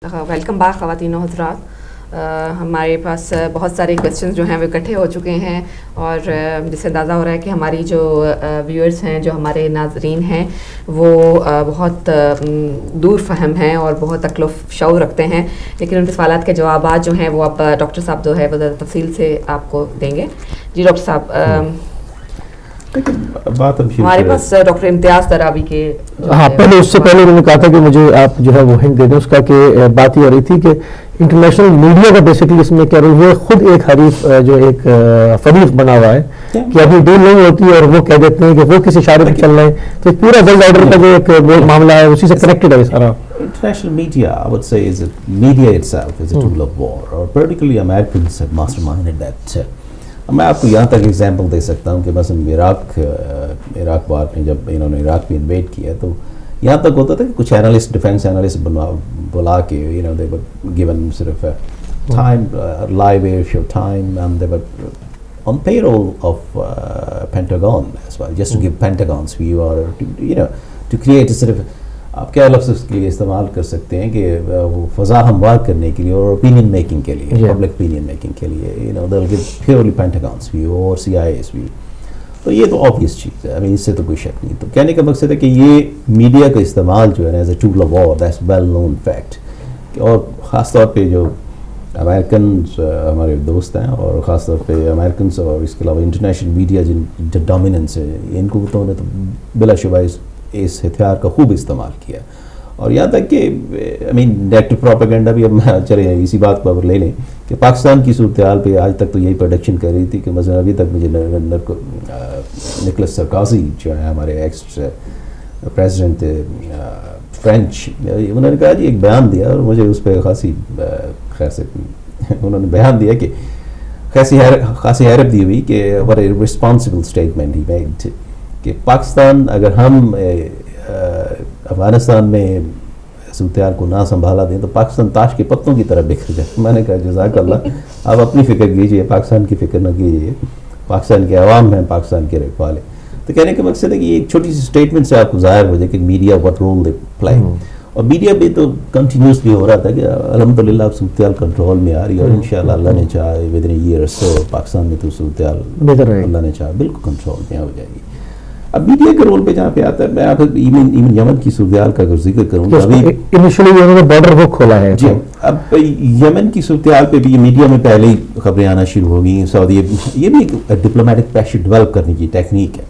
Welcome back خواتین و حضرات. ہمارے پاس بہت سارے کویسچنز جو ہیں وہ اکٹھے ہو چکے ہیں اور جس سے اندازہ ہو رہا ہے کہ ہماری جو ویورز ہیں, جو ہمارے ناظرین ہیں, وہ بہت دور فہم ہیں اور بہت عقل و شعور رکھتے ہیں, لیکن ان کے سوالات کے جوابات جو ہیں وہ اب ڈاکٹر صاحب جو ہے وہ زیادہ تفصیل سے آپ کو دیں گے. جی ڈاکٹر صاحب, ہمارے پاس ڈاکٹر امتیاز ترابی کے پہلے اس سے پہلے انہوں نے کہا تھا کہ مجھے آپ جو ہے وہ ہنٹ دے دیں اس کا, کہ بات یہ ہو رہی تھی کہ انٹرنیشنل میڈیا کا بیسکلی اس میں کیا رول ہے, خود ایک حریف جو ایک فریق بنا ہوا ہے کہ ابھی ڈیل نہیں ہوتی اور وہ کہہ دیتے ہیں کہ وہ کسی اشارے پہ چل رہے ہیں, تو پورا ورلڈ آرڈر کا جو ایک معاملہ ہے اسی سے کنیکٹڈ ہے سارا. International media, I would say, media itself is a tool of war, or particularly Americans have masterminded that. میں آپ کو یہاں تک ایگزامپل دے سکتا ہوں کہ مثلاً عراق وار میں جب انہوں نے عراق میں انویڈ کیا تو یہاں تک ہوتا تھا کہ کچھ اینالسٹ, ڈیفینس اینالسٹ بلا کے they were given sort of time, live air show time, and they were on payroll of Pentagon as well, just to give Pentagon's view, or to create a sort of, آپ کیا لفظ اس کے لیے استعمال کر سکتے ہیں کہ وہ فضا ہموار کرنے کے لیے اور اوپینین میکنگ کے لیے, پبلک اوپینین میکنگ کے لیے, they'll give purely Pentagon's view اور CIA's view. تو یہ تو obvious چیز ہے, اس سے تو کوئی شک نہیں. تو کہنے کا مقصد ہے کہ یہ میڈیا کا استعمال جو ہے نا is a tool of war, that's well known fact. اور خاص طور پہ جو امریکنز ہمارے دوست ہیں, اور خاص طور پہ امریکنز اور اس کے علاوہ انٹرنیشنل میڈیا جن ڈومیننس ہے, ان کو تو بلا شبہ اس ہتھیار کا خوب استعمال کیا. اور یہاں تک کہ نیگیٹو پروپیگنڈا بھی, اب چلے اسی بات کو لے لیں کہ پاکستان کی صورتحال پہ آج تک تو یہی پروڈکشن کر رہی تھی کہ مثلا ابھی تک مجھے نکولس سرکوزی جو ہے ہمارے ایکس پریزیڈنٹ فرینچ, انہوں نے کہا جی ایک بیان دیا, اور مجھے اس پہ خاصی خیر سے انہوں نے بیان دیا کہ خاصی حیرت دی ہوئی کہ what a responsible statement he made, کہ پاکستان اگر ہم افغانستان میں صورتحال کو نہ سنبھالا دیں تو پاکستان تاش کے پتوں کی طرح بکھر جائے. میں نے کہا جزاک اللہ, آپ اپنی فکر کیجئے, پاکستان کی فکر نہ کیجئے, پاکستان کے عوام ہیں پاکستان کے رکھ والے. تو کہنے کا مقصد ہے کہ ایک چھوٹی سی اسٹیٹمنٹ سے آپ کو ظاہر ہو جائے کہ media what role they play. اور میڈیا بھی تو کنٹینیوسلی ہو رہا تھا کہ الحمدللہ اب صورتحال کنٹرول میں آ رہی ہے, اور انشاءاللہ اللہ نے چاہے ود ان اے ایئر اور سو پاکستان میں تو صورتحال اللہ نے چاہا بالکل کنٹرول میں ہو جائے گی. اب میڈیا کے رول پہ جہاں پہ آتا ہے, میں آپ ایون یمن کی صورتحال کا اگر ذکر کروں تو ابھی انیشلی انہوں نے بارڈر وہ کھولا ہے. جی, اب یمن کی صورتحال پہ بھی میڈیا میں پہلے ہی خبریں آنا شروع ہو گئی. سعودی, یہ بھی ایک ڈپلومیٹک پریشر ڈیولپ کرنے کی ٹیکنیک ہے.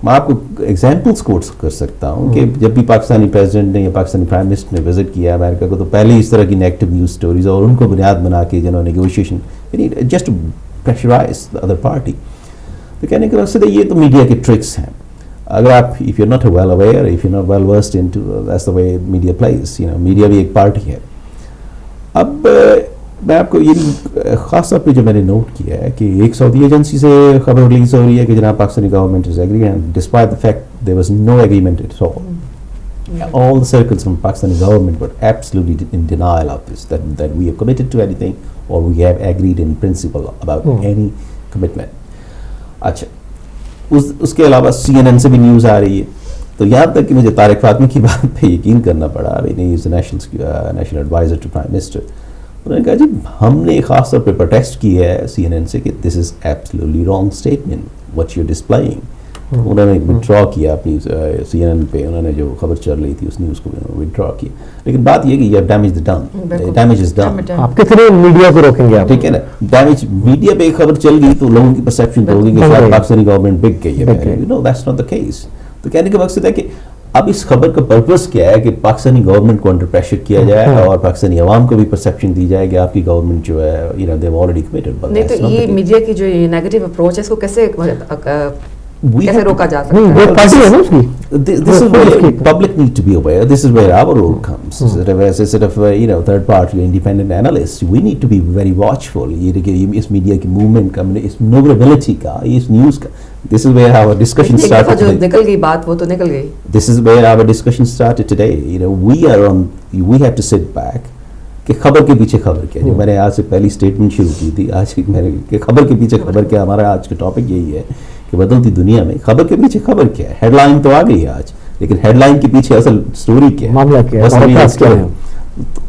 میں آپ کو ایگزامپلس کوٹ کر سکتا ہوں کہ جب بھی پاکستانی پریزیڈنٹ نے یا پاکستانی پرائم منسٹر نے وزٹ کیا امریکہ کو, تو پہلے ہی اس طرح کی نیگیٹو نیوز سٹوریز اور ان کو بنیاد بنا کے جنہوں نے negotiation just pressurize the other party. تو کہنے کا مقصد ہے یہ تو میڈیا کے ٹرکس ہیں. اگر آپ if you're not well aware, if you're not well versed into, that's the way media plays, media بھی ایک پارٹی ہے. اب میں آپ کو یہ خاص طور پہ جو میں نے نوٹ کیا ہے کہ ایک سعودی ایجنسی سے خبر ریلیز ہو رہی ہے کہ جناب Pakistani government is agree, and despite the fact there was no agreement at all. All the circles from Pakistani government were absolutely in denial of this, that we have committed to anything or we have agreed in principle about any commitment. اچھا, اس کے علاوہ CNN سے بھی news آ رہی ہے. تو یہاں تک کہ مجھے طارق فاطمی کی بات پہ یقین کرنا پڑا, national adviser to prime minister. انہوں نے کہا جی ہم نے خاص طور پہ پروٹیسٹ کی ہے CNN سے کہ this is absolutely wrong statement what you displaying. انہوں نے وڈرا کیا اپنی CNN پہ, انہوں نے جو خبر چل رہی تھی اس نیوز کو وڈرا کیا. لیکن بات یہ کہ یہ ڈیمیج از ڈن. آپ کتنے میڈیا کو روکیں گے آپ, ٹھیک ہے نا. ڈیمیج میڈیا پہ ایک خبر چل گئی تو لوگوں کی پرسیپشن تو ہوگی کہ شاید پاکستانی گورنمنٹ بک گئی ہے. نو, دیٹس ناٹ دی کیس. تو کہنے کا مقصد ہے کہ اب اس خبر کا پرپز کیا ہے کہ پاکستانی گورنمنٹ کو انڈر پریشر کیا جائے اور پاکستانی عوام کو بھی پرسیپشن دی جائے کہ آپ کی گورنمنٹ جو ہے they have already committed. نہیں تو یہ میڈیا کی جو نیگیٹو اپروچ ہے اس کو کیسے روکا جا سکتا ہے؟ This is where public need to be aware. This is where our role comes. As a sort of third party independent analyst, we need to be very watchful. اس میڈیا کی movement کا, اس نوبلٹی کا, اس news کا. This is where our discussion started today. جو نکل گئی بات وہ تو نکل گئی. This is where our discussion started today. We have to sit back کہ خبر کے پیچھے خبر کیا. جو میں نے آج سے پہلی اسٹیٹمنٹ شروع کی تھی آج کہ خبر کے پیچھے خبر کیا, ہمارا آج کا ٹاپک یہی ہے کہ بدلتی دنیا میں خبر کے پیچھے خبر کیا ہے. ہیڈ لائن تو آ گئی ہے آج, لیکن ہیڈ لائن کے پیچھے اصل اسٹوری کیا ہے, معاملہ کیا ہے.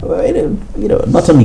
you know, not only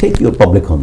take your public on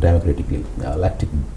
democratically elected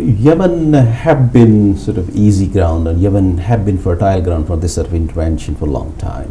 Yemen have been sort of easy ground and Yemen have been fertile ground for this sort of intervention for a long time.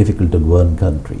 difficult to govern country.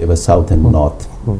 it was south and north,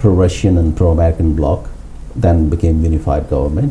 pro Russian and pro American bloc, then became unified government.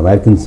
Americans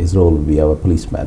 his role will be our policeman.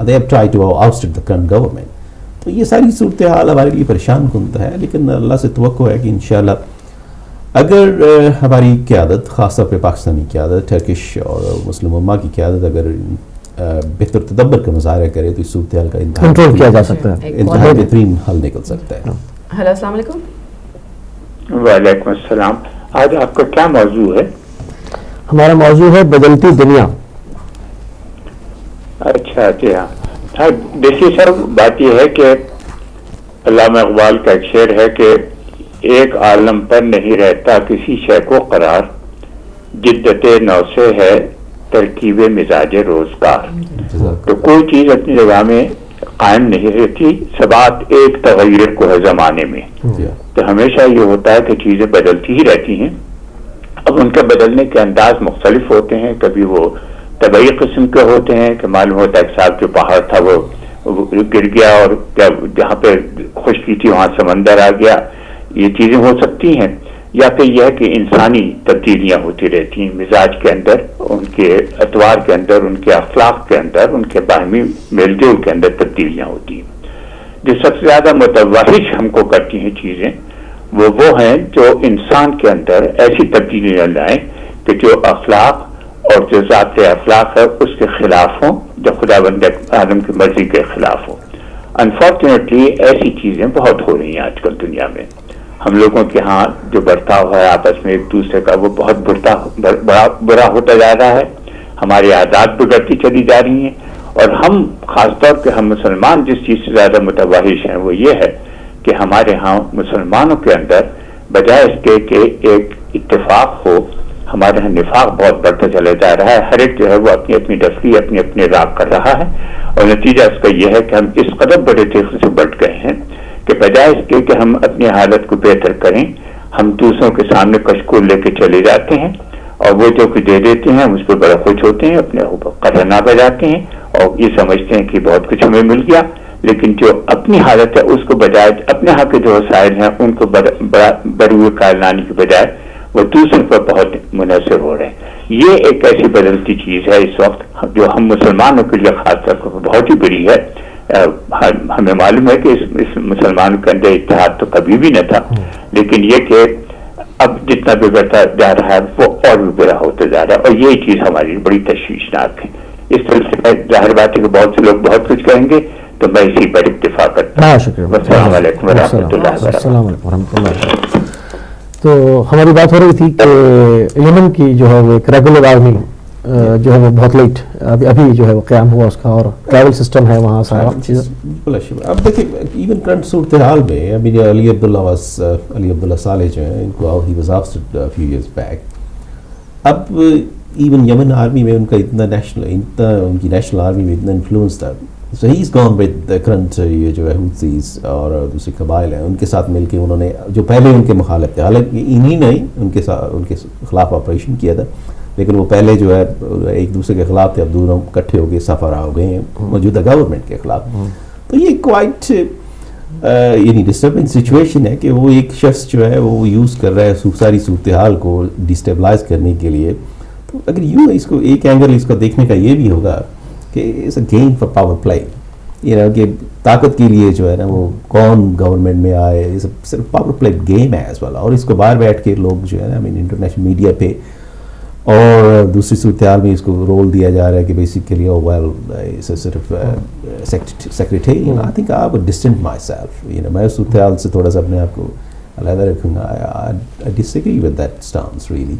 They have tried to oust the current government. تو یہ ساری صورتحال ہمارے لیے پریشان کن ہے، لیکن اللہ سے توقع ہے کہ انشاءاللہ اگر ہماری قیادت، خاص طور پہ پاکستانی قیادت، ٹرکش اور مسلم امہ کی قیادت اگر بہتر تدبر کا مظاہرہ کرے تو اس صورتحال کا کنٹرول کیا جا سکتا ہے، انتہائی بہترین حل نکل سکتا ہے۔ ہیلو، السلام علیکم۔ وعلیکم السلام۔ آج آپ کا کیا موضوع ہے؟ ہمارا موضوع ہے بدلتی دنیا۔ اچھا جی ہاں، دیکھیے سر، بات یہ ہے کہ علامہ اقبال کا ایک شعر ہے کہ ایک عالم پر نہیں رہتا کسی شے کو قرار، جدت نو سے ہے ترکیب مزاج روزگار۔ تو کوئی چیز اپنی جگہ میں قائم نہیں رہتی، سبات ایک تغیر کو ہے زمانے میں۔ تو ہمیشہ یہ ہوتا ہے کہ چیزیں بدلتی ہی رہتی ہیں۔ اب ان کے بدلنے کے انداز مختلف ہوتے ہیں، کبھی وہ طبعی قسم کے ہوتے ہیں کہ معلوم ہوتا ہے کہ صاحب جو پہاڑ تھا وہ گر گیا اور جہاں پہ خشکی تھی وہاں سمندر آ گیا، یہ چیزیں ہو سکتی ہیں، یا پھر یہ ہے کہ انسانی تبدیلیاں ہوتی رہتی ہیں مزاج کے اندر، ان کے اطوار کے اندر، ان کے اخلاق کے اندر، ان کے باہمی میل جول کے اندر تبدیلیاں ہوتی ہیں۔ جو سب سے زیادہ متوحش ہم کو کرتی ہیں چیزیں وہ ہیں جو انسان کے اندر ایسی تبدیلیاں لائیں کہ جو اخلاق اور جو ذات اخلاق ہے اس کے خلاف ہوں، جو خدا بند عالم کی مرضی کے خلاف ہوں۔ انفارچونیٹلی ایسی چیزیں بہت ہو رہی ہیں آج کل دنیا میں۔ ہم لوگوں کے ہاں جو برتاؤ ہے آپس میں ایک دوسرے کا وہ بہت برا ہوتا جا رہا ہے، ہماری عادات بگڑتی چلی جا رہی ہیں، اور ہم خاص طور پہ ہم مسلمان جس چیز سے زیادہ متوحش ہیں وہ یہ ہے کہ ہمارے ہاں مسلمانوں کے اندر بجائے اس کے کہ ایک اتفاق ہو، ہمارے یہاں نفاق بہت بڑھتا چلا جا رہا ہے۔ ہر ایک جو ہے وہ اپنی اپنی ڈسکی اپنی اپنی راگ کر رہا ہے، اور نتیجہ اس کا یہ ہے کہ ہم اس قدر بڑے تیزی سے بڑھ گئے ہیں کہ بجائے اس کے کہ ہم اپنی حالت کو بہتر کریں، ہم دوسروں کے سامنے کشکول لے کے چلے جاتے ہیں، اور وہ جو کچھ دے دیتے ہیں ہم اس پہ بڑے خوش ہوتے ہیں، اپنے قدرنا بجاتے ہیں اور یہ سمجھتے ہیں کہ بہت کچھ ہمیں مل گیا، لیکن جو اپنی حالت ہے اس کو بجائے اپنے حق کے جو وسائل ہیں ان کو بروئے کار لانے کے بجائے وہ دوسروں پر بہت منحصر ہو رہے ہیں۔ یہ ایک ایسی بدلتی چیز ہے اس وقت جو ہم مسلمانوں کے لیے خاص طور پر بہت ہی بڑی ہے۔ ہمیں معلوم ہے کہ اس مسلمانوں کے اندر اتحاد تو کبھی بھی نہ تھا، لیکن یہ کہ اب جتنا بگڑتا جا رہا ہے وہ اور بھی برا ہوتا جا رہا ہے، اور یہی چیز ہماری بڑی تشویشناک ہے۔ اس طرح سے ظاہر بات ہے کہ بہت سے لوگ بہت کچھ کہیں گے، تو میں اسی پر اکتفا کرتا ہوں۔ شکریہ۔ السلام علیکم ورحمۃ اللہ وبرکاتہ۔ السلام علیکم ورحمۃ اللہ وبرکاتہ۔ تو ہماری بات ہو رہی تھی کہ یمن کی جو ہے وہ ایک ریگولر آرمی جو ہے وہ بہت لیٹ ابھی جو ہے وہ قیام ہوا اس کا، اور ٹریول سسٹم ہے وہاں سارا چیز۔ اب دیکھیں ایون کرنٹ صورتحال میں ابھی علی عبداللہ صالح جو ہیں ان کو he was ousted few years back, اب ایون یمن آرمی میں ان کا اتنا ان کی نیشنل آرمی میں اتنا انفلوئنس تھا، so he's gone with the current یہ جو ہے حوثیز اور دوسرے قبائل ہیں ان کے ساتھ مل کے انہوں نے جو پہلے ان کے مخالف تھے، حالانکہ انہی نے ان کے خلاف آپریشن کیا تھا، لیکن وہ پہلے جو ہے ایک دوسرے کے خلاف تھے، اب دونوں اکٹھے ہو گئے سفرا ہو گئے ہیں موجودہ گورنمنٹ کے خلاف۔ تو یہ کوائٹ یعنی ڈسٹربنگ سچویشن ہے کہ وہ ایک شخص جو ہے وہ یوز کر رہا ہے ساری صورتحال کو ڈسٹیبلائز کرنے کے لیے۔ تو اگر یوں اس کو ایک اینگل اس کو دیکھنے کا یہ بھی ہوگا کہ it's a game for power play, کہ طاقت کے لیے جو ہے نا وہ کون گورنمنٹ میں آئے، صرف پاور پلے گیم ہے ایز والا، اور اس کو باہر بیٹھ کے لوگ جو ہے نا انٹرنیشنل میڈیا پہ اور دوسری صورتحال میں اس کو رول دیا جا رہا ہے کہ بیسیکلی صرف secretary. I think I would distance my self, میں اس صورتحال سے تھوڑا سا اپنے آپ کو علیحدہ رکھوں گا۔ I disagree with that stance really.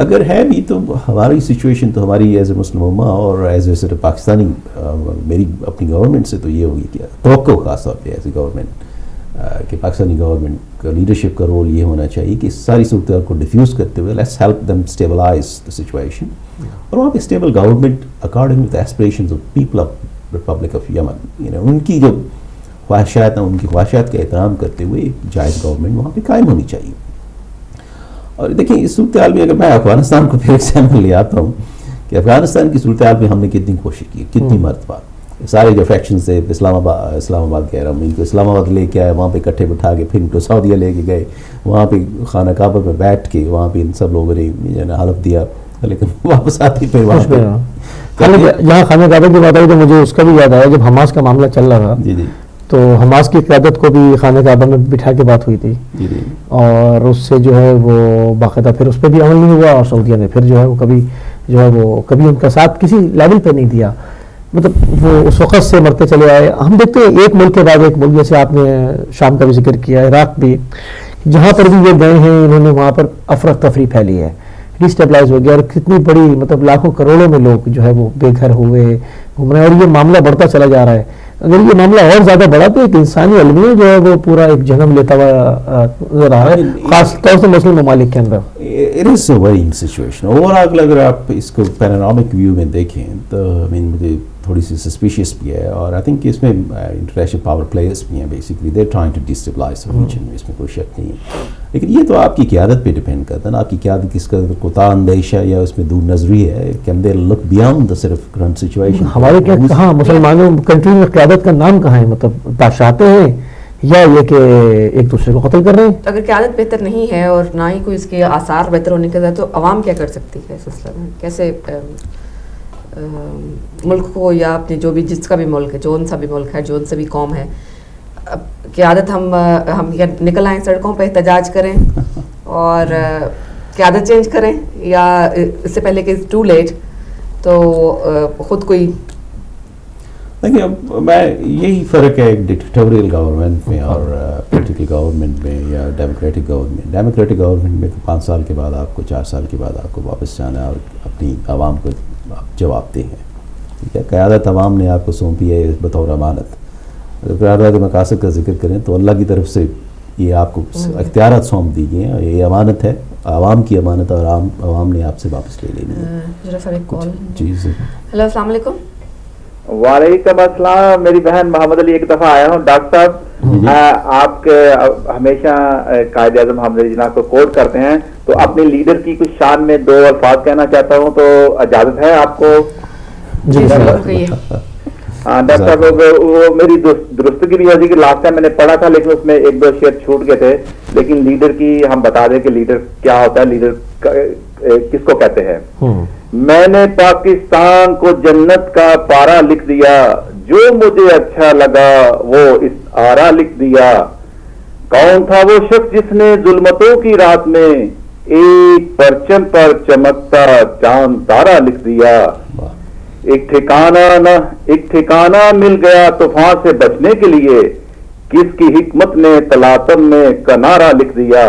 اگر ہے بھی تو ہماری سچویشن تو ہماری ایز اے مسلم امہ اور ایز اے صرف پاکستانی میری اپنی گورنمنٹ سے تو یہ ہوگی کہ توقع خاص طور پہ ایز اے گورنمنٹ کہ پاکستانی گورنمنٹ کا لیڈرشپ کا رول یہ ہونا چاہیے کہ ساری صورتحال کو ڈیفیوز کرتے ہوئے let's help them stabilize the situation, اور وہاں پہ stable government according with aspirations of people of republic of Yemen, ان کی جو خواہشات ہیں ان کی خواہشات کا احترام کرتے ہوئے ایک جائز گورنمنٹ وہاں پہ قائم ہونی چاہیے۔ اور دیکھیں اس صورتحال میں اگر میں افغانستان کو پھر ایگزامپل لے آتا ہوں کہ افغانستان کی صورتحال میں ہم نے کتنی کوشش کی، کتنی مرتبہ سارے جو فیکشنز تھے، اسلام آباد کہہ رہا ہوں، ان کو اسلام آباد لے کے آئے، وہاں پہ اکٹھے بٹھا کے پھر ان کو سعودیہ لے کے گئے، وہاں پہ خانہ کعبہ پہ بیٹھ کے وہاں پہ ان سب لوگوں نے حلف دیا، لیکن واپس آتے پھر وہاں پہ جہاں خانہ کعبہ کی بات آئی تو مجھے اس کا بھی یاد آیا جب حماس کا معاملہ چل رہا تھا، جی تو حماس کی قیادت کو بھی خانہ کعبہ میں بٹھا کے بات ہوئی تھی اور اس سے جو ہے وہ باقاعدہ پھر اس پہ بھی عمل نہیں ہوا اور سعودیہ نے پھر جو ہے وہ کبھی ان کا ساتھ کسی لیول پہ نہیں دیا. مطلب وہ اس وقت سے مرتے چلے آئے. ہم دیکھتے ہیں ایک ملک کے بعد ایک ملک, جیسے آپ نے شام کا بھی ذکر کیا, عراق بھی, جہاں پر بھی یہ گئے ہیں انہوں نے وہاں پر افراتفری پھیلی ہے, ڈسٹیبلائز ہو گیا, اور کتنی بڑی مطلب لاکھوں کروڑوں میں لوگ جو ہے وہ بے گھر ہوئے گھوم رہے ہیں, اور یہ معاملہ بڑھتا چلا جا رہا ہے. اگر یہ معاملہ اور زیادہ بڑھا تو ایک انسانی المیہ جو ہے وہ پورا ایک جنم لیتا ہوا نظر آ رہا ہے, خاص طور سے مسلم ممالک کے اندر. It is a worrying situation. Overall اگر آپ اس کو پینورامک ویو میں دیکھیں تو مجھے تھوڑی سی سسپیشیس بھی ہے, اور آئی تھنک اس میں انٹرنیشنل پاور پلیئرس بھی ہیں, basically they trying to destabilize the region, اس میں کوئی شک نہیں ہے. لیکن یہ تو آپ کی قیادت پہ ڈپینڈ کرتا ہے نا, آپ کی قیادت کس قدر کوتاہ اندیش ہے یا اس میں دور نظری ہے, can they look beyond the صرف کرنٹ سچویشن. ہمارے کیا کہاں مسلمانوں کنٹری میں قیادت کا نام کہاں ہے, مطلب بادشاہتے ہیں یا یہ کہ ایک دوسرے کو قتل کر رہے ہیں. اگر قیادت بہتر نہیں ہے اور نہ ہی کوئی اس کے آثار بہتر ہونے کے تو عوام کیا کر سکتی ہے اس سلسلے میں؟ کیسے ملک کو یا اپنے جو بھی جس کا بھی ملک ہے, جون سا بھی ملک ہے, جون سے بھی قوم ہے, قیادت ہم یا نکل آئیں سڑکوں پہ احتجاج کریں اور قیادت چینج کریں, یا اس سے پہلے کہ ٹو لیٹ تو خود کوئی. دیکھیے میں یہی فرق ہے ایک ڈکٹیٹوریل گورنمنٹ میں اور پولیٹیکل گورنمنٹ میں یا ڈیموکریٹک گورنمنٹ. ڈیموکریٹک گورنمنٹ میں 5 سال کے بعد آپ کو 4 سال کے بعد آپ کو واپس جانا ہے اور اپنی عوام کو جواب دیں ہیں. ٹھیک ہے, قیادت عوام نے آپ کو سونپی ہے بطور امانت. اگر قیادت کے مقاصد کا ذکر کریں تو اللہ کی طرف سے یہ آپ کو اختیارات سونپ دی گئی ہیں, یہ امانت ہے, عوام کی امانت, اور عوام نے آپ سے واپس لے لینی ہے. جی ہیلو, السلام علیکم. وعلیکم السلام. میری بہن محمد علی, ایک دفعہ آیا ہوں. ڈاکٹر صاحب آپ کے ہمیشہ قائد اعظم محمد علی جناح کو کوٹ کرتے ہیں, تو اپنے لیڈر کی کچھ شان میں 2 الفاظ کہنا چاہتا ہوں, تو اجازت ہے آپ کو؟ جی ہاں ڈاکٹر صاحب, وہ میری درستگی بھی ہوتی کہ لاسٹ ٹائم میں نے پڑھا تھا لیکن اس میں 1-2 شعر چھوٹ گئے تھے. لیکن لیڈر کی ہم بتا دیں کہ لیڈر کیا ہوتا ہے, لیڈر کس کو کہتے ہیں. میں نے پاکستان کو جنت کا پارا لکھ دیا, جو مجھے اچھا لگا وہ اس آرا لکھ دیا. کون تھا وہ شخص جس نے ظلمتوں کی رات میں ایک پرچم پر چمکتا چاند تارا لکھ دیا. ایک ٹھکانہ مل گیا طوفان سے بچنے کے لیے, کس کی حکمت نے تلاطم میں کنارا لکھ دیا.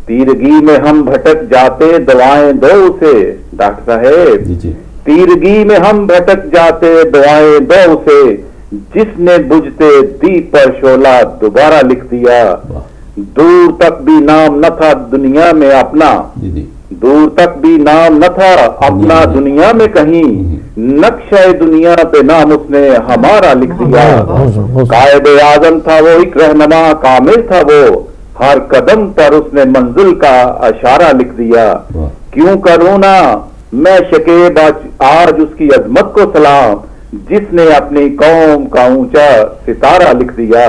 تیرگی میں ہم بھٹک جاتے دعائیں دو اسے. ڈاکٹر صاحب تیرگی میں ہم بھٹک جاتے دعائیں دو اسے, جس نے بجھتے دیپ پر شعلہ دوبارہ لکھ دیا. دور تک بھی نام نہ تھا دنیا میں اپنا, دور تک بھی نام نہ تھا اپنا دنیا میں کہیں, نقشہ دنیا پہ نام اس نے ہمارا لکھ دیا. قائد اعظم تھا وہ, ایک رہنما کامل تھا وہ, ہر قدم پر اس نے منزل کا اشارہ لکھ دیا. کیوں کروں نا میں شکیب آج اس کی عظمت کو سلام, جس نے اپنی قوم کا اونچا ستارہ لکھ دیا.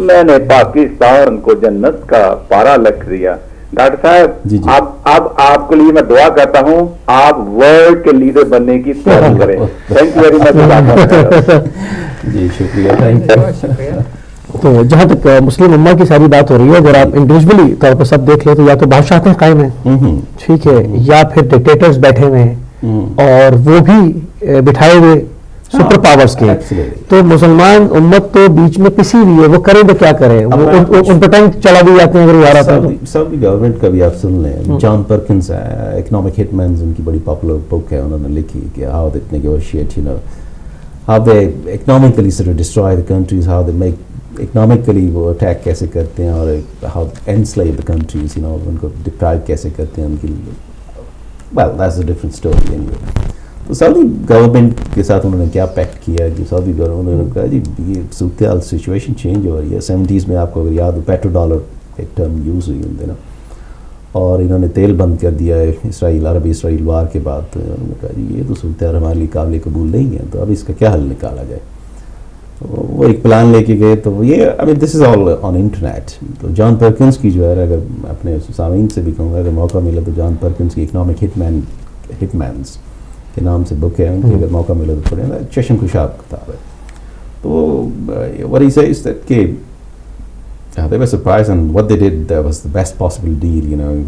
میں نے پاکستان کو جنت کا پارا لکھ دیا. ڈاکٹر صاحب اب آپ کے لیے میں دعا کرتا ہوں, آپ ورلڈ کے لیڈر بننے کی تیاری کریں. Thank you very much. جی شکریہ. تو جہاں تک مسلم امہ کی ساری بات ہو رہی ہے, اگر آپ انڈیویجولی طور پر سب دیکھ لیں تو یا تو بادشاہتیں قائم ہیں, ٹھیک ہے, یا پھر ڈکٹیٹرز بیٹھے ہوئے ہیں, اور وہ بھی بٹھائے ہوئے سپر پاورز کے. تو مسلمان امت تو بیچ میں پسی ہوئی ہے, وہ کریں تو کیا کریں, ان پر ٹینک چلا بھی جاتے ہیں. اگر وہ آ رہا تھا سعودی گورنمنٹ کا بھی آپ سن لیں, جان پرکنز اکنامک ہٹ مینز, ان کی بڑی پاپولر بک ہے, انہوں نے لکھی کہ how they negotiate, you know how they economically sort of destroy the countries, how they make economically وہ اٹیک کیسے کرتے ہیں, اور how enslave the countries, you know ان کو ڈپرائیو کیسے کرتے ہیں ان کی. Well that's a different story anyway. تو سعودی گورنمنٹ کے ساتھ انہوں نے کیا پیکٹ کیا کہ سعودی گورنمنٹ نے کہا جی یہ صورتحال سچویشن چینج ہو رہی ہے. 70s میں آپ کو اگر یاد ہو پیٹرو ڈالر ایک ٹرم یوز ہوئی ان دنوں, اور انہوں نے تیل بند کر دیا ہے عربی اسرائیل وار کے بعد. تو انہوں نے کہا جی یہ تو صورتحال ہمارے لیے قابل قبول نہیں ہے, تو اب اس کا کیا حل نکالا جائے. وہ ایک پلان لے کے گئے. تو یہ دس از آل آن انٹرنیٹ. تو جان پرکنز کی جو ہے, اگر اپنے سامعین سے بھی کہوں گا اگر موقع ملے تو جان پرکنز کی اکنامک ہٹ مینز کے نام سے بک ہے, ان کی اگر موقع ملے تو پڑھیں, چشم کشاب کتاب ہے. تو what he says that کہ they were surprised and what they did was the best possible deal,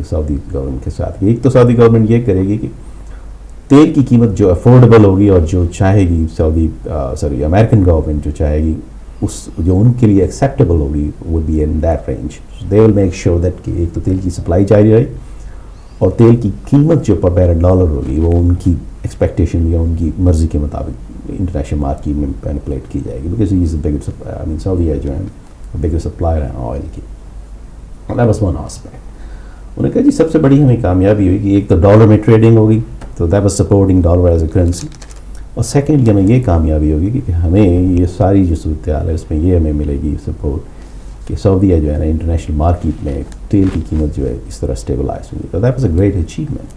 Saudi government کے ساتھ. ایک تو سعودی گورنمنٹ یہ کرے گی کہ تیل کی قیمت جو افورڈیبل ہوگی اور جو چاہے گی امریکن گورنمنٹ جو چاہے گی اس جو ان کے لیے ایکسیپٹیبل ہوگی would be in that range. They will make sure that کہ ایک تو تیل کی سپلائی جاری رہے اور تیل کی قیمت جو پر بیرل ڈالر ہوگی وہ ان کی ایکسپیکٹیشن یا ان کی مرضی کے مطابق انٹرنیشنل مارکیٹ میں مینیپولیٹ کی جائے گی. بیکاز ہی از سعودی ہے جو ہے بگیسٹ سپلائر ہیں آئل کی. That was one aspect. انہوں نے کہا جی سب سے بڑی ہمیں کامیابی ہوئی کہ ایک تو ڈالر میں ٹریڈنگ ہوگی, تو that was supporting dollar as a currency. اور سیکنڈلی ہمیں یہ کامیابی ہوگی کہ ہمیں یہ ساری جو صورتحال ہے اس میں یہ ہمیں ملے گی سپورٹ کہ سعودیہ جو ہے نا انٹرنیشنل مارکیٹ میں تیل کی قیمت جو ہے اس طرح اسٹیبلائز ہوگی. تو that was a great achievement.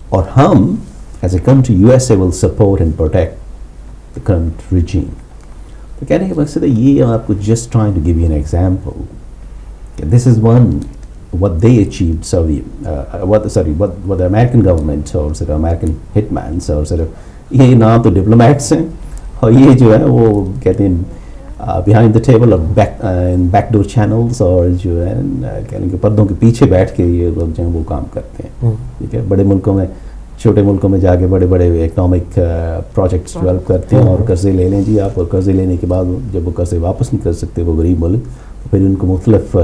اور ہم as a country USA will support and protect the current regime. تو کہنے کا مقصد ہے یہ آپ کو just trying to give you an example. This is one what they achieved what the American government or sort of American hitmans or sort of یہ نہ تو ڈپلومیٹس ہیں اور یہ جو ہے وہ کہتے ہیں بیہائنڈ دا ٹیبل اور بیک ڈور چینلس اور جو ہے کہنے کے پردوں کے پیچھے بیٹھ کے یہ لوگ جو ہیں وہ کام کرتے ہیں. ٹھیک ہے, بڑے ملکوں میں چھوٹے ملکوں میں جا کے بڑے بڑے اکنامک پروجیکٹس ڈیولپ کرتے ہیں اور قرضے لے لیں جی آپ, اور قرضے لینے کے بعد جب وہ قرضے واپس نہیں کر سکتے وہ غریب ملک, تو پھر ان کو مختلف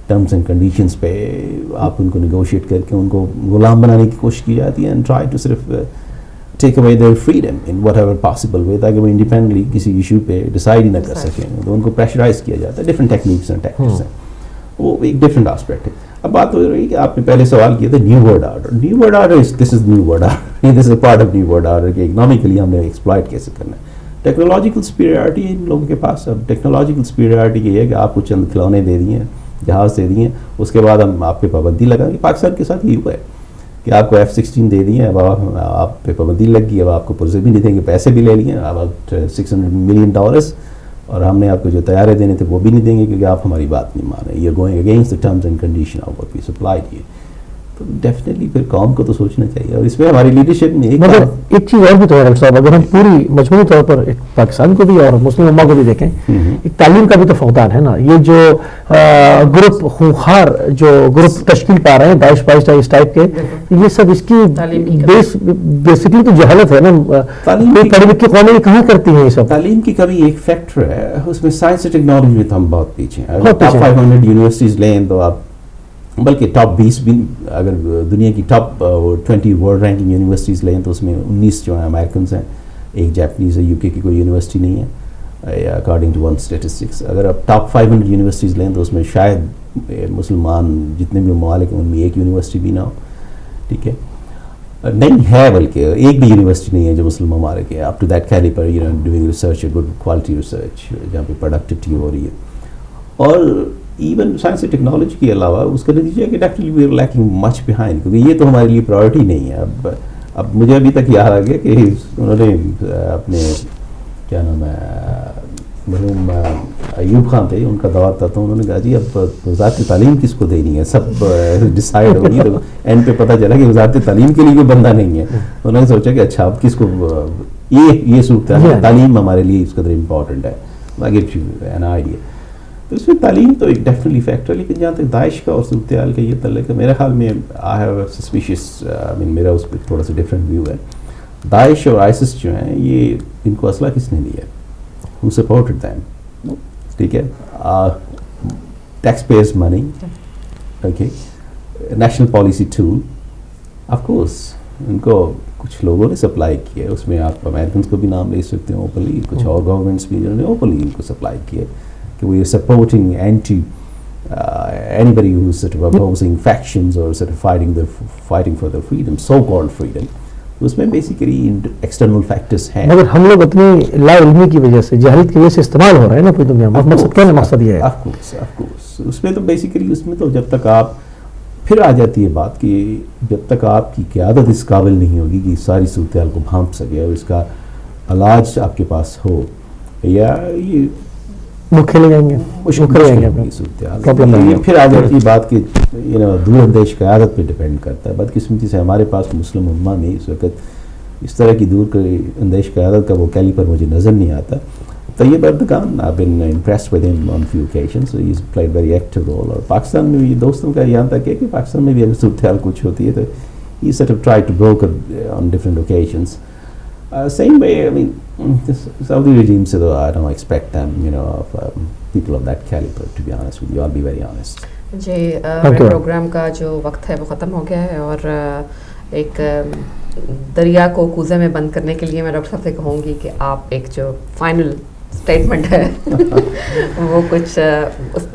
ٹرمز اینڈ کنڈیشنز پہ آپ ان کو نیگوشیٹ کر کے ان کو غلام بنانے کی کوشش کی جاتی ہے, اینڈ ٹرائی ٹو صرف take away their freedom in whatever possible way, تاکہ وہ انڈیپینڈنٹلی کسی ایشو پہ ڈیسائڈ ہی نہ کر سکیں. تو ان کو پریشرائز کیا جاتا ہے, ڈفرینٹ ٹیکنیکس اینڈ ٹیکٹکس ہیں, وہ ایک ڈفرینٹ آسپیکٹ ہے. اب بات ہو رہی ہے کہ آپ نے پہلے سوال کیا تھا new world order. New world order this is new world order, this is a part of new world order کہ اکنامکلی ہم نے ایکسپلائٹ کیسے کرنا ہے. ٹیکنالوجیکل سپیریورٹی ان لوگوں کے پاس. اب ٹیکنالوجیکل سپیریورٹی یہ ہے کہ آپ کو چند کھلونے دے دیے ہیں, جہاز دے دیے ہیں, اس کے بعد ہم آپ پہ پابندی لگائیں گے. پاکستان کے ساتھ یہ ہوا ہے کہ آپ کو F-16 دے دیے, اب آپ پہ پابندی لگ گئی, اب آپ کو پرزے بھی نہیں دیں گے, پیسے بھی لے لیے اباؤٹ $600 million, اور ہم نے آپ کو جو طیارے دینے تھے وہ بھی نہیں دیں گے کیونکہ آپ ہماری بات نہیں مان رہے. You're going against the terms and condition of what we supplied you. تو ڈیفینیٹلی پھر قوم کو تو سوچنا چاہیے, اور اس میں ہماری لیڈرشپ میں مگر ایک چیز اور بھی تو ہے ڈاکٹر صاحب, اگر ہم پوری مجموعی طور پر پاکستان کو بھی اور مسلم امہ کو بھی دیکھیں, ایک تعلیم کا بھی تو فقدان ہے نا. یہ جو گروپ خونخوار جو گروپ تشکیل پا رہے ہیں داعش پائش اس ٹائپ کے, یہ سب اس کی بیسکلی تو جہالت ہے نا. پڑھی لکھی قومیں کہاں کرتی ہیں یہ سب؟ تعلیم کی کبھی ایک فیکٹر ہے اس میں, سائنس اور ٹیکنالوجی میں تو ہم بہت پیچھے ہیں. ٹاپ 500 یونیورسٹیز لیں تو آپ, بلکہ ٹاپ 20 بھی اگر دنیا کی ٹاپ 20 ورلڈ رینکنگ یونیورسٹیز لیں تو اس میں 19 جو ہیں امریکنز ہیں, ایک جاپنیز ہے, UK کی کوئی یونیورسٹی نہیں ہے اکارڈنگ ٹو ون اسٹیٹسٹکس. اگر آپ ٹاپ 500 یونیورسٹیز لیں تو اس میں شاید مسلمان جتنے بھی ممالک ہیں ان میں ایک یونیورسٹی بھی نہ ہو. ٹھیک ہے, نہیں ہے, بلکہ ایک بھی یونیورسٹی نہیں ہے جو مسلم ممالک ہے up to that calibre doing research, good quality research جہاں پہ پروڈکٹیوٹی ہو رہی ہے. اور ایون سائنس اینڈ ٹیکنالوجی کے علاوہ اس کا نتیجہ ہے کہ definitely we are lacking much behind, کیونکہ یہ تو ہمارے لیے پرائورٹی نہیں ہے. اب مجھے ابھی تک یاد آ گیا کہ انہوں نے اپنے کیا نام ہے مرحوم ایوب خان تھے, ان کا دور تھا, تو انہوں نے کہا جی اب وزارت تعلیم کس کو دینی ہے, سب ڈیسائیڈ ہوگی. تو اینڈ پہ پتہ چلا کہ وزارت تعلیم کے لیے کوئی بندہ نہیں ہے. انہوں نے سوچا کہ اچھا اب کس کو, یہ صورت ہے, تعلیم ہمارے لیے اس قدر امپورٹنٹ ہے. I get you an idea. تو اس میں تعلیم تو ایک ڈیفینیٹلی فیکٹر ہے, لیکن جہاں تک داعش کا اور صورتحال کا یہ تعلق ہے, میرے خیال میں آئی ہیو سسپیشیس, میرا اس پہ تھوڑا سا ڈفرینٹ ویو ہے. داعش اور آئسس جو ہیں یہ ان کو اسلحہ کس نے دیا, who supported them. ٹھیک ہے, taxpayers money, okay, national policy tool, of course ان کو کچھ لوگوں نے سپلائی کیا ہے. اس میں آپ امریکنس کو بھی نام لے سکتے ہیں اوپنلی, کچھ اور گورنمنٹس بھی جنہوں نے اوپنلی ان کو سپلائی کیا ہے کہ we are supporting anybody who is sort of opposing factions or sort of fighting for their freedom, so-called freedom. اس میں بیسیکلی ایکسٹرنل فیکٹرز ہیں. مگر ہم لوگ اپنی لا علمی کی وجہ سے, جہالت کی وجہ سے استعمال ہو رہا ہے نا پوری دنیا میں. مقصد کیا ہے, مقصد یہ ہے آف کورس اس میں تو بیسیکلی اس میں تو جب تک آپ, پھر آ جاتی ہے بات کہ جب تک آپ کی قیادت اس قابل نہیں ہوگی کہ ساری صورتحال کو بھانپ سکے اور اس کا علاج آپ کے پاس ہو, یا یہ وہ کھیلے جائیں گے, پھر آ جاتی ہے بات کہ دور اندیش قیادت پہ ڈپینڈ کرتا ہے. بدقسمتی سے ہمارے پاس مسلم امہ میں اس وقت اس طرح کی دور اندیش قیادت کا وہ کیلیپر مجھے نظر نہیں آتا. Tayyip Erdogan, I've been impressed with him on few occasions. So he's played very active role. اور پاکستان میں بھی دوستوں کا یہاں تک ہے کہ پاکستان میں بھی اگر صورتحال کچھ ہوتی ہے تو he sort of tried to broker on different occasions. Same way, I mean, Saudi regime سے تو I don't expect them, you know, of people of that caliber, to be honest with you. I'll be very honest. جی میرے programme کا جو وقت ہے وہ ختم ہو گیا ہے, اور ایک دریا کو کوزے میں بند کرنے کے لیے میں ڈاکٹر صاحب سے کہوں گی کہ آپ ایک جو فائنل اسٹیٹمنٹ ہے وہ کچھ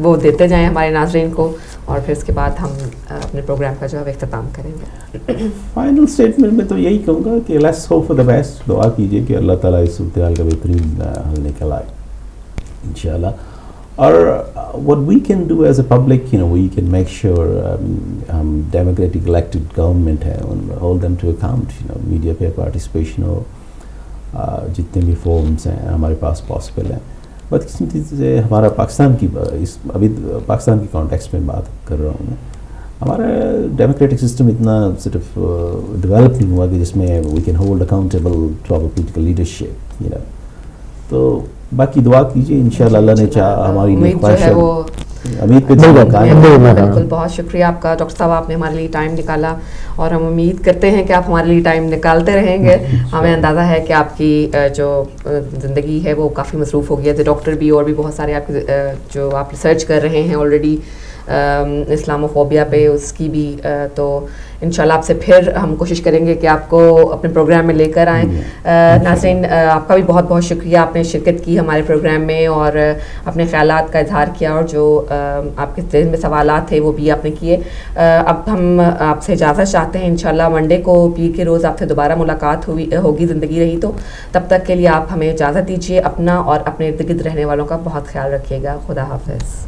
وہ دیتے جائیں ہمارے ناظرین کو, اور پھر اس کے بعد ہم اپنے پروگرام کا جو ہے اختتام کریں گے. فائنل اسٹیٹمنٹ میں تو یہی کہوں گا کہ let's hope for the best. دعا کیجیے کہ اللہ تعالیٰ اس صورتحال کا بہترین حل نکل آئے انشاءاللہ. اور what we can do as a public, you know, we can make sure democratic elected government ہے, hold them to account, you know, media پہ participation ہو, جتنے بھی فورمز ہیں ہمارے پاس پاسبل ہیں. بدقسمتی سے ہمارا پاکستان کی ابھی پاکستان کی کانٹیکسٹ میں بات کر رہا ہوں میں, ہمارا ڈیموکریٹک سسٹم اتنا صرف ڈیولپ نہیں ہوا کہ جس میں we can hold accountable to our political leadership, you know. تو باقی دعا کیجیے انشاءاللہ اللہ نے چاہا ہماری نیک خواہش ہے امید پہ بالکل. بہت شکریہ آپ کا ڈاکٹر صاحب, آپ نے ہمارے لیے ٹائم نکالا, اور ہم امید کرتے ہیں کہ آپ ہمارے لیے ٹائم نکالتے رہیں گے. ہمیں اندازہ ہے کہ آپ کی جو زندگی ہے وہ کافی مصروف ہو گئی ہے, ڈاکٹر بھی اور بھی بہت سارے آپ جو آپ ریسرچ کر رہے ہیں آلریڈی اسلاموفوبیا پہ, اس کی بھی. تو انشاءاللہ آپ سے پھر ہم کوشش کریں گے کہ آپ کو اپنے پروگرام میں لے کر آئیں. ناظرین, آپ کا بھی بہت بہت شکریہ, آپ نے شرکت کی ہمارے پروگرام میں اور اپنے خیالات کا اظہار کیا, اور جو آپ کے ذہن میں سوالات تھے وہ بھی آپ نے کیے. اب ہم آپ سے اجازت چاہتے ہیں, انشاءاللہ منڈے کو پیر کے روز آپ سے دوبارہ ملاقات ہوگی, زندگی رہی تو. تب تک کے لیے آپ ہمیں اجازت دیجیے. اپنا اور اپنے ارد گرد رہنے والوں کا بہت خیال رکھیے گا. خدا حافظ.